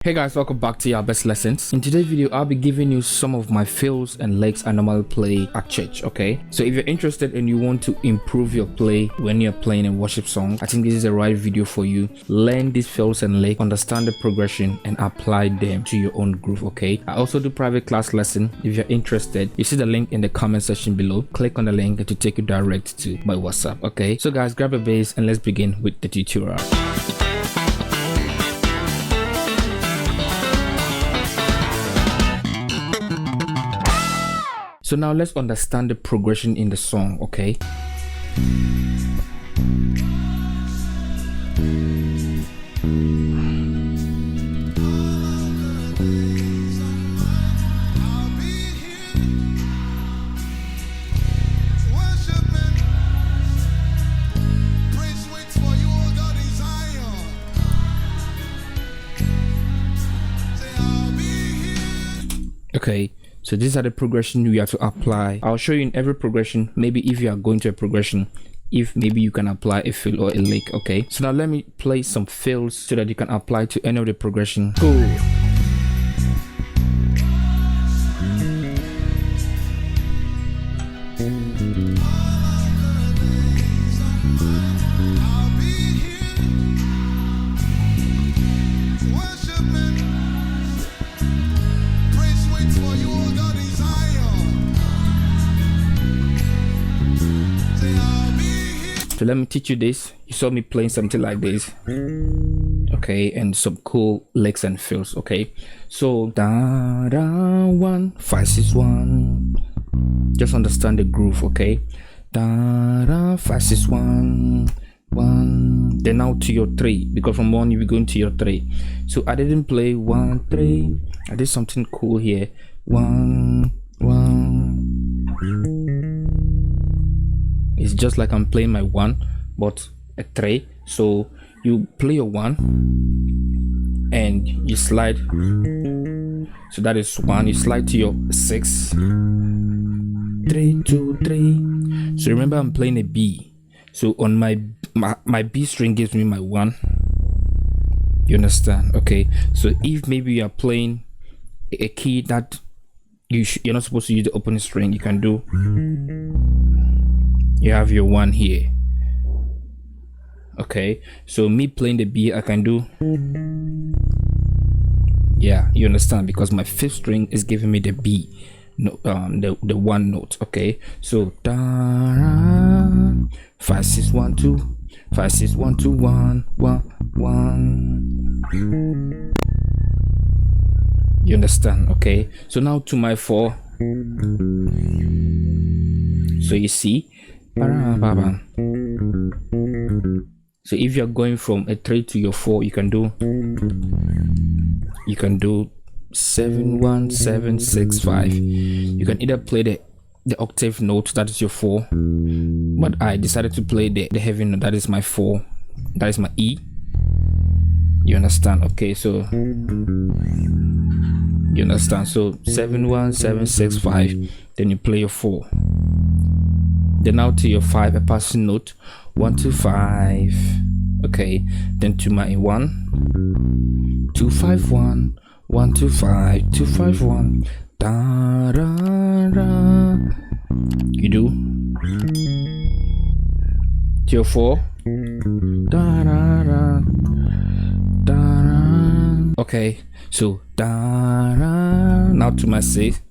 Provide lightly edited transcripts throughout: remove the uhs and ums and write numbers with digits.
Hey guys, welcome back to your best lessons. In today's video, I'll be giving you some of my fills and licks I normally play at church. Okay, so if you're interested and you want to improve your play when you're playing a worship song, I think this is the right video for you. Learn these fills and licks, understand the progression, and apply them to your own groove. Okay, I also do private class lesson. If you're interested, you see the link in the comment section below. Click on the link to take you direct to my WhatsApp. Okay, so guys, grab a bass and let's begin with the tutorial. So now let's understand the progression in the song, okay? Okay, so these are the progression you have to apply. I'll show you in every progression. Maybe if you are going to a progression, if maybe you can apply a fill or a lick. Okay, so now let me play some fills so that you can apply to any of the progression. Cool. So let me teach you this. You saw me playing something like this, okay, and some cool licks and fills. Okay, so da da 1 5 6 1. Just understand the groove. Okay, da da 5 6 1 1. Then now to your 3, because from 1 you'll be going to your 3. So I didn't play 1 3. I did something cool here. 1 1. It's just like I'm playing my 1 but a 3. So you play your 1 and you slide, so that is 1. You slide to your 6 3 2 3. So remember, I'm playing a B, so on my B string gives me my 1. You understand? Okay, so if maybe you are playing a key that you're not supposed to use the opening string, you can do, you have your 1 here. Okay, so me playing the B, I can do, yeah, you understand, because my 5th string is giving me the B, no, the 1 note. Okay, so da 5 6 1 2 5 6 1 2 1 1 1. You understand? Okay, so now to my 4. So you see, so if you're going from a 3 to your 4, you can do 7 1 7 6 5. You can either play the octave note, that is your 4, but I decided to play the heavy note, that is my 4, that is my E. You understand? Okay, so you understand, so 7 1 7 6 5, then you play your 4. Then now to your 5, a passing note, 1 2 5. Okay, then to my 1 2 5 1 1 2 5 2 5 1. Da da da. You do to your 4. Da da da da. Okay, so da da. Now to my 6.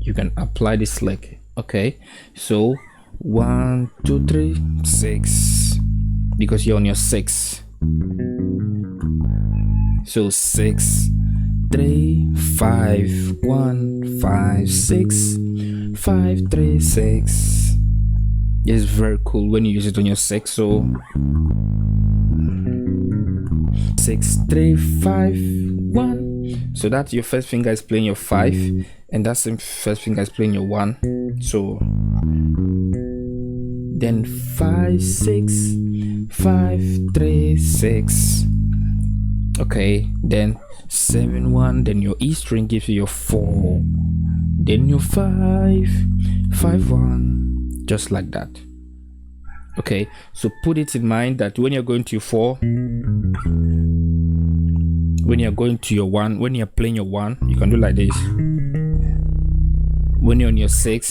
You can apply this lick. Okay, so 1 2 3 6, because you're on your 6. So 6 3 5 1 5 6 5 3 6. It's very cool when you use it on your 6. So 6 3 5 1. So that's your first finger is playing your 5, and that's the first finger is playing your 1. So then 5 6 5 3 6. Okay, then 7 1. Then your E string gives you your 4. Then your 5 5 1, just like that. Okay, so put it in mind that when you're going to your 4, when you're going to your 1, when you're playing your 1, you can do like this. When you're on your 6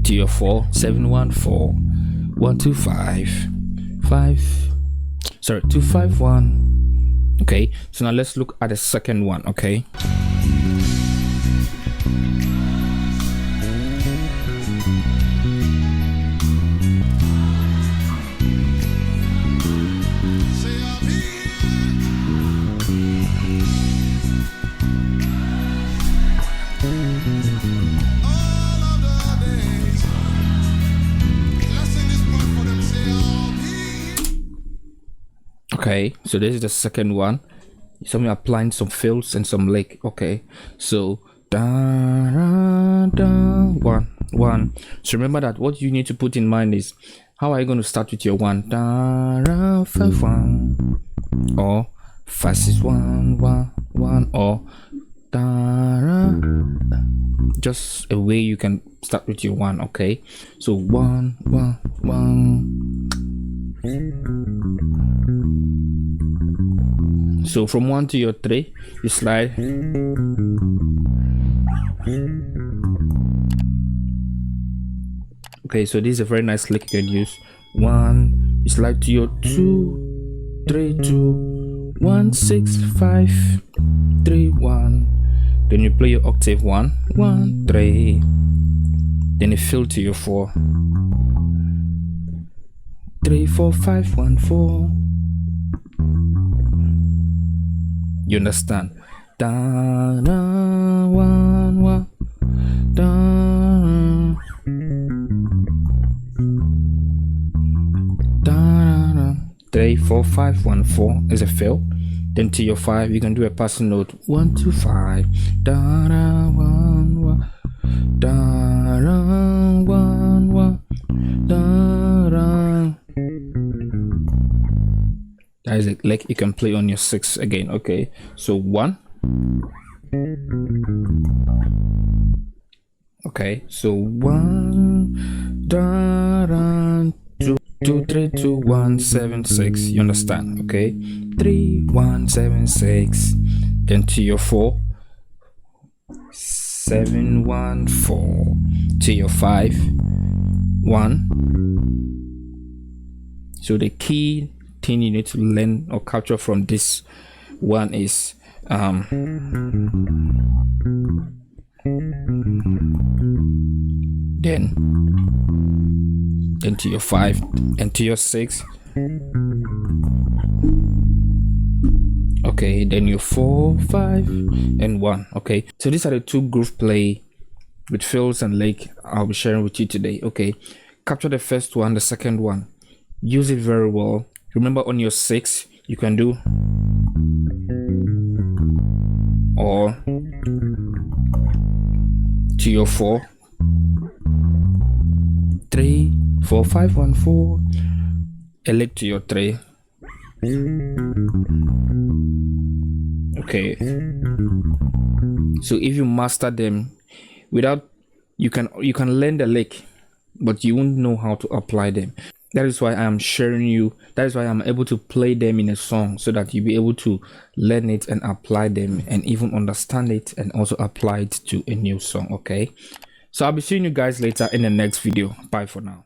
to your 4, 7 1 4 1 2 5 2 5 1. Okay, so now let's look at the second one. Okay, okay, so this is the second one. So I'm applying some fills and some lick. Okay, so da, da, da, 1 1. So remember that what you need to put in mind is how are you going to start with your 1, da, da, 5 1, or 5 6 1 1 1, or da, da. Just a way you can start with your 1. Okay, so 1 1 1. So from 1 to your 3, you slide. Okay, so this is a very nice lick you can use. 1, you slide to your 2 3 2 1 6 5 3 1. Then you play your octave 1 1 3. Then you fill to your 4 3 4 5 1 4. You understand? Da da 1 1 da 3 4 5 1 4 is a fill. Then to your 5, you can do a passing note 1 2 5 da da 1 1 da da 1 1 da da. That is it, like you can play on your 6 again. Okay, so 1. Okay, so 1 da da 2 2 3 2 1 7 6. You understand? Okay, 3 1 7 6. Then to your 4, 7 1 4. To your 5, 1. So the key thing you need to learn or capture from this one is then to your 5 and to your 6. Okay, then your 4 5 and 1. Okay, so these are the 2 groove play with fills and lick I'll be sharing with you today. Okay, capture the first one, the second one, use it very well. Remember, on your 6 you can do or to your 4 3 4 5 1 4, a lick to your 3. Okay, so if you master them without, you can learn the lick, but you won't know how to apply them. That is why I am sharing you. That is why I'm able to play them in a song, so that you'll be able to learn it and apply them and even understand it and also apply it to a new song. Okay, so I'll be seeing you guys later in the next video. Bye for now.